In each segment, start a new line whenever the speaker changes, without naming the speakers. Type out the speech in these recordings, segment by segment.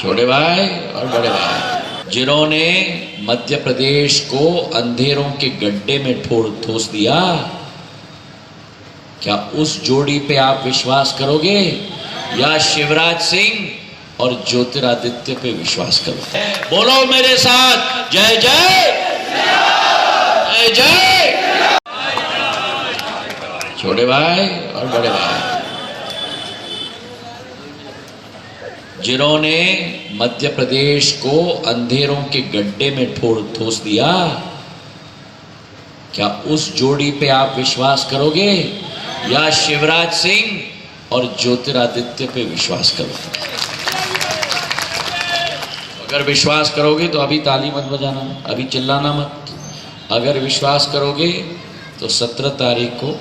छोटे भाई और बड़े भाई, जिन्होंने मध्य प्रदेश को अंधेरों के गड्ढे में ठोस दिया, क्या उस जोड़ी पे आप विश्वास करोगे या शिवराज सिंह और ज्योतिरादित्य पे विश्वास करोगे? बोलो मेरे साथ, जय जय जय जय। छोटे भाई और बड़े भाई, जिन्होंने मध्य प्रदेश को अंधेरों के गड्ढे में ठोस दिया, क्या उस जोड़ी पे आप विश्वास करोगे या शिवराज सिंह और ज्योतिरादित्य पे विश्वास करोगे? अगर विश्वास करोगे तो अभी ताली मत बजाना, अभी चिल्लाना मत। अगर विश्वास करोगे तो 17 तारीख को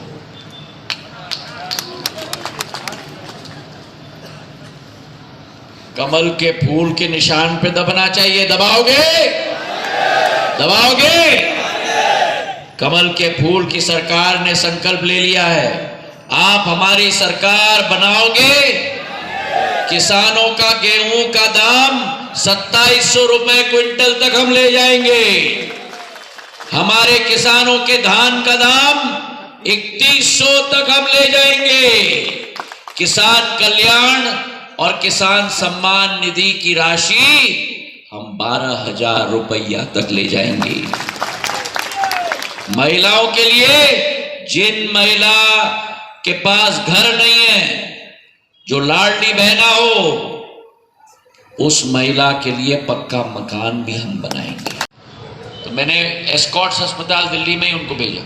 कमल के फूल के निशान पे दबना चाहिए। दबाओगे? दबाओगे? कमल के फूल की सरकार ने संकल्प ले लिया है, आप हमारी सरकार बनाओगे, किसानों का गेहूं का दाम 2700 रुपए क्विंटल तक हम ले जाएंगे। हमारे किसानों के धान का दाम 3100 तक हम ले जाएंगे। किसान कल्याण और किसान सम्मान निधि की राशि हम 12,000 रुपया तक ले जाएंगे। महिलाओं के लिए, जिन महिला के पास घर नहीं है, जो लाडली बहना हो, उस महिला के लिए पक्का मकान भी हम बनाएंगे। तो मैंने एस्कॉर्ट्स अस्पताल दिल्ली में ही उनको भेजा।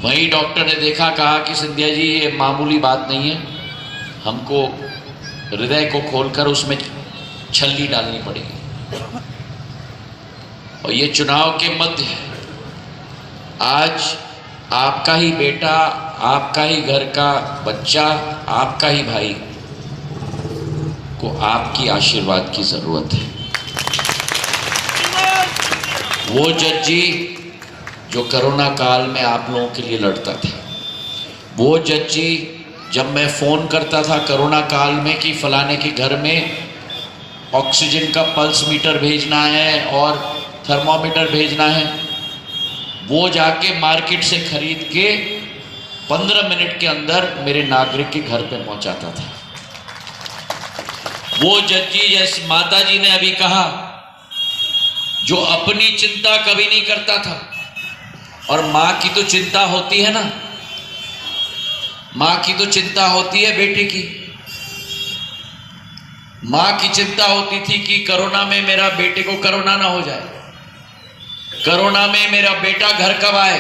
वही डॉक्टर ने देखा, कहा कि सिंधिया जी ये मामूली बात नहीं है, हमको हृदय को खोलकर उसमें छल्ली डालनी पड़ेगी। और ये चुनाव के मध्य है, आज आपका ही बेटा, आपका ही घर का बच्चा, आपका ही भाई को आपकी आशीर्वाद की जरूरत है। वो जज्जी जो कोरोना काल में आप लोगों के लिए लड़ता था, वो जज्जी जब मैं फ़ोन करता था कोरोना काल में कि फलाने के घर में ऑक्सीजन का पल्स मीटर भेजना है और थर्मामीटर भेजना है, वो जाके मार्केट से खरीद के 15 मिनट के अंदर मेरे नागरिक के घर पे पहुंचाता था। वो जज्जी, जैसे माता जी ने अभी कहा, जो अपनी चिंता कभी नहीं करता था, और माँ की तो चिंता होती है ना, माँ की तो चिंता होती है बेटे की। माँ की चिंता होती थी कि कोरोना में मेरा बेटे को कोरोना ना हो जाए, कोरोना में मेरा बेटा घर कब आए।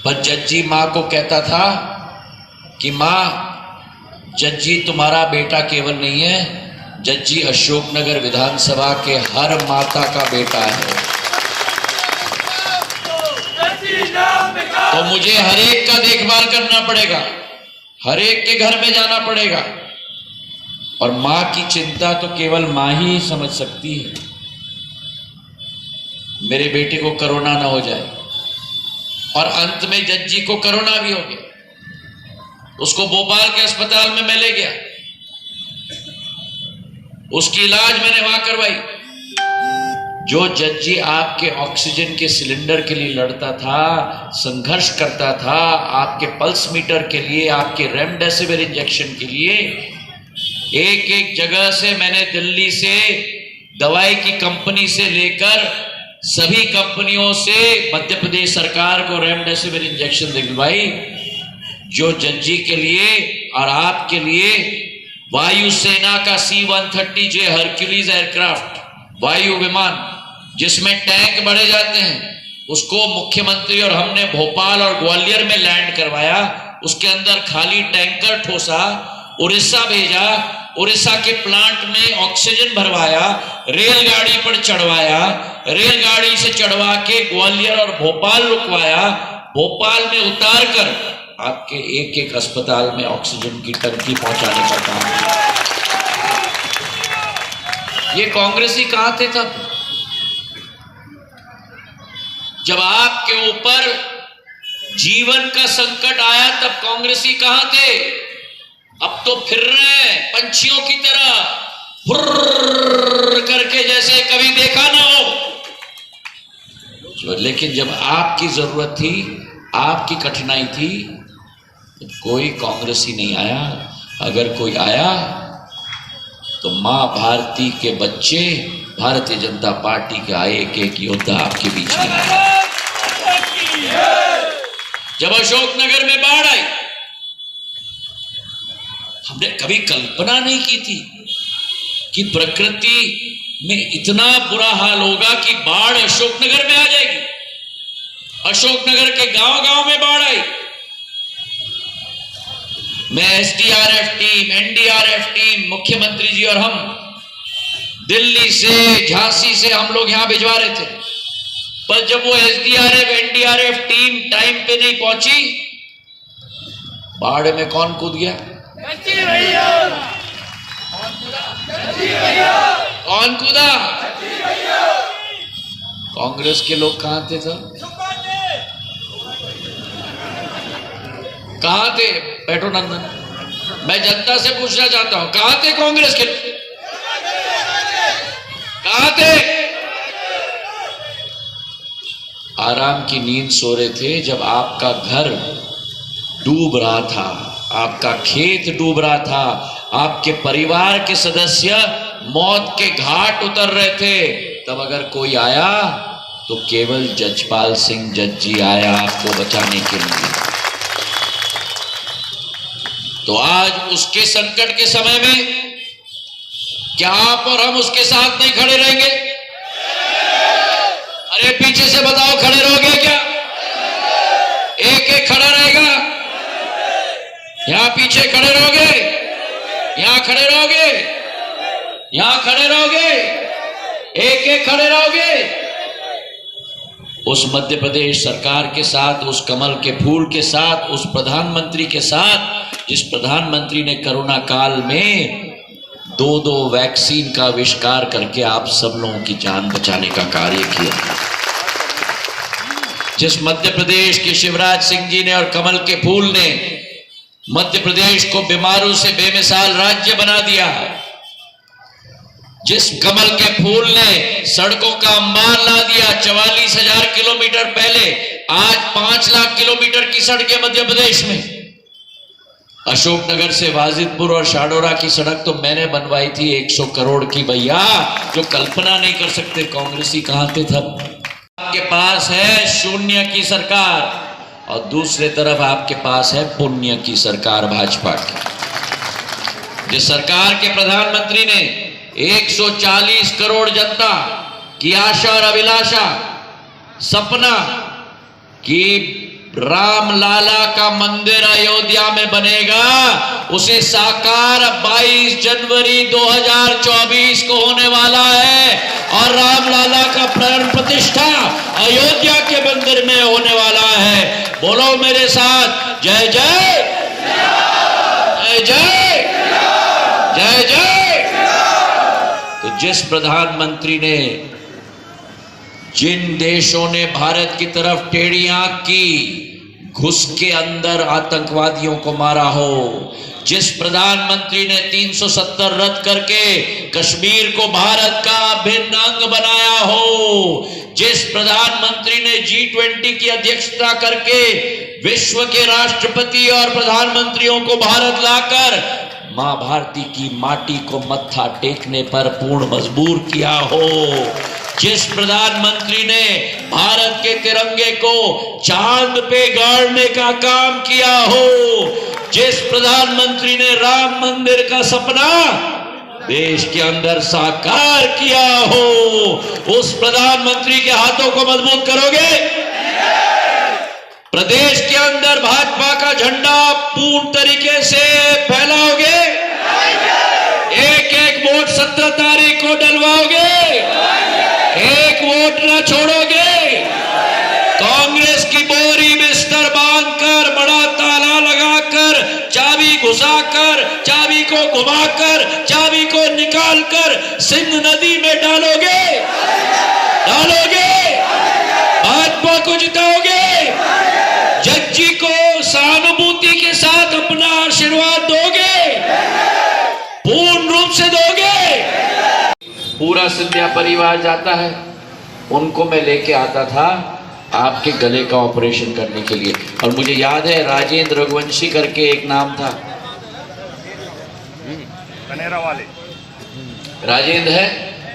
पर जज्जी माँ को कहता था कि माँ, जज्जी तुम्हारा बेटा केवल नहीं है, जज्जी अशोकनगर विधानसभा के हर माता का बेटा है। तो मुझे हर एक का देखभाल करना पड़ेगा, हर एक के घर में जाना पड़ेगा, और मां की चिंता तो केवल मां ही समझ सकती है। मेरे बेटे को कोरोना ना हो जाए, और अंत में जज्जी को कोरोना भी हो गया। उसको भोपाल के अस्पताल में मैं ले गया, उसकी इलाज मैंने वहां करवाई। जो जज्जी आपके ऑक्सीजन के सिलेंडर के लिए लड़ता था, संघर्ष करता था, आपके पल्स मीटर के लिए, आपके रेमडेसिविर इंजेक्शन के लिए, एक एक जगह से मैंने दिल्ली से दवाई की कंपनी से लेकर सभी कंपनियों से मध्य प्रदेश सरकार को रेमडेसिविर इंजेक्शन दिलवाई। जो जज्जी के लिए और आपके लिए वायुसेना का C-130J हरक्यूलिस एयरक्राफ्ट, वायु विमान जिसमें टैंक बढ़े जाते हैं, उसको मुख्यमंत्री और हमने भोपाल और ग्वालियर में लैंड करवाया। उसके अंदर खाली टैंकर ठोसा, उड़ीसा भेजा, उड़ीसा के प्लांट में ऑक्सीजन भरवाया, रेलगाड़ी पर चढ़वाया, रेलगाड़ी से चढ़वा के ग्वालियर और भोपाल रुकवाया, भोपाल में उतार कर आपके एक एक अस्पताल में ऑक्सीजन की टंकी पहुंचाने का काम किया। ये कांग्रेसी कहां थे तब, जब आपके ऊपर जीवन का संकट आया? तब कांग्रेसी कहां थे? अब तो फिर रहे हैं, पंछियों की तरह फुर्र करके जैसे कभी देखा ना हो। लेकिन जब आपकी जरूरत थी, आपकी कठिनाई थी, तो कोई कांग्रेसी नहीं आया। अगर कोई आया तो मां भारती के बच्चे भारतीय जनता पार्टी के आए एक योद्धा आपके बीच में आए। जब अशोकनगर में बाढ़ आई, हमने कभी कल्पना नहीं की थी कि प्रकृति में इतना बुरा हाल होगा कि बाढ़ अशोकनगर में आ जाएगी। अशोकनगर के गांव गांव में बाढ़ आई। मैं एसडीआरएफ टीम, एनडीआरएफ टीम, मुख्यमंत्री जी और हम दिल्ली से, झांसी से हम लोग यहां भिजवा रहे थे। पर जब वो एसडीआरएफ, एनडीआरएफ टीम टाइम पे नहीं पहुंची, बाढ़ में कौन कूद गया? कौन कूदा? कांग्रेस के लोग कहां थे सर? कहां थे? बैठो नंदन, मैं जनता से पूछना चाहता हूं, कहां थे कांग्रेस के? कहां थे? आराम की नींद सो रहे थे जब आपका घर डूब रहा था, आपका खेत डूब रहा था, आपके परिवार के सदस्य मौत के घाट उतर रहे थे। तब अगर कोई आया तो केवल जजपाल सिंह जज्जी आया आपको बचाने के लिए। तो आज उसके संकट के समय में क्या आप और हम उसके साथ नहीं खड़े रहेंगे? अरे पीछे से बताओ, खड़े रहोगे क्या? एक एक खड़ा रहेगा? यहां पीछे खड़े रहोगे? यहां खड़े रहोगे? यहां खड़े रहोगे? एक एक खड़े रहोगे? उस मध्य प्रदेश सरकार के साथ, उस कमल के फूल के साथ, उस प्रधानमंत्री के साथ, जिस प्रधानमंत्री ने कोरोना काल में 2 वैक्सीन का आविष्कार करके आप सब लोगों की जान बचाने का कार्य किया। जिस मध्य प्रदेश के शिवराज सिंह जी ने और कमल के फूल ने मध्य प्रदेश को बीमारों से बेमिसाल राज्य बना दिया। जिस कमल के फूल ने सड़कों का अंबार ला दिया। 44,000 किलोमीटर पहले आज 5 लाख किलोमीटर की सड़कें मध्य प्रदेश में। अशोकनगर से वाजिदपुर और शाडोरा की सड़क तो मैंने बनवाई थी 100 करोड़ की भैया, जो कल्पना नहीं कर सकते कांग्रेसी कहां थे तब। आपके पास है शून्य की सरकार और दूसरे तरफ आपके पास है पुण्य की सरकार भाजपा की। जिस सरकार के प्रधानमंत्री ने 140 करोड़ जनता की आशा और अभिलाषा, सपना कि राम लाला का मंदिर अयोध्या में बनेगा, उसे साकार 22 जनवरी 2024 को होने वाला है और राम लाला का प्राण प्रतिष्ठा अयोध्या के मंदिर में होने वाला है। बोलो मेरे साथ, जय जय जय जय जय जय। तो जिस प्रधानमंत्री ने, जिन देशों ने भारत की तरफ टेढ़ी आंख की, घुस के अंदर आतंकवादियों को मारा हो, जिस प्रधानमंत्री ने 370 रद्द करके कश्मीर को भारत का अभिन्न अंग बनाया हो, जिस प्रधानमंत्री ने G20 की अध्यक्षता करके विश्व के राष्ट्रपति और प्रधानमंत्रियों को भारत लाकर मां भारती की माटी को मत्था टेकने पर पूर्ण मजबूर किया हो, जिस प्रधानमंत्री ने भारत के तिरंगे को चांद पे गाड़ने का काम किया हो, जिस प्रधानमंत्री ने राम मंदिर का सपना देश के अंदर साकार किया हो, उस प्रधानमंत्री के हाथों को मजबूत करोगे? प्रदेश के अंदर भाजपा का झंडा पूर्ण तरीके से फैलाओगे? एक एक वोट 17 तारीख को डलवाओगे? एक वोट न छोड़ोगे? कांग्रेस की बोरी बिस्तर बांधकर, बड़ा ताला लगाकर, चाबी घुसाकर, चाबी को घुमाकर, चाबी को निकालकर सिंध नदी में डालोगे? डालोगे? भाजपा को जिताओगे? जज्जी को सहानुभूति के साथ अपना आशीर्वाद दोगे? रूप से दोगे? पूरा सिंधिया परिवार जाता है, उनको मैं लेके आता था आपके गले का ऑपरेशन करने के लिए। और मुझे याद है राजेंद्र रघुवंशी करके एक नाम था,
कनेरा वाले
राजेंद्र है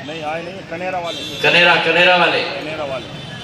नहीं आए नहीं, कनेरा वाले
कनेरा वाले
कनेरा वाले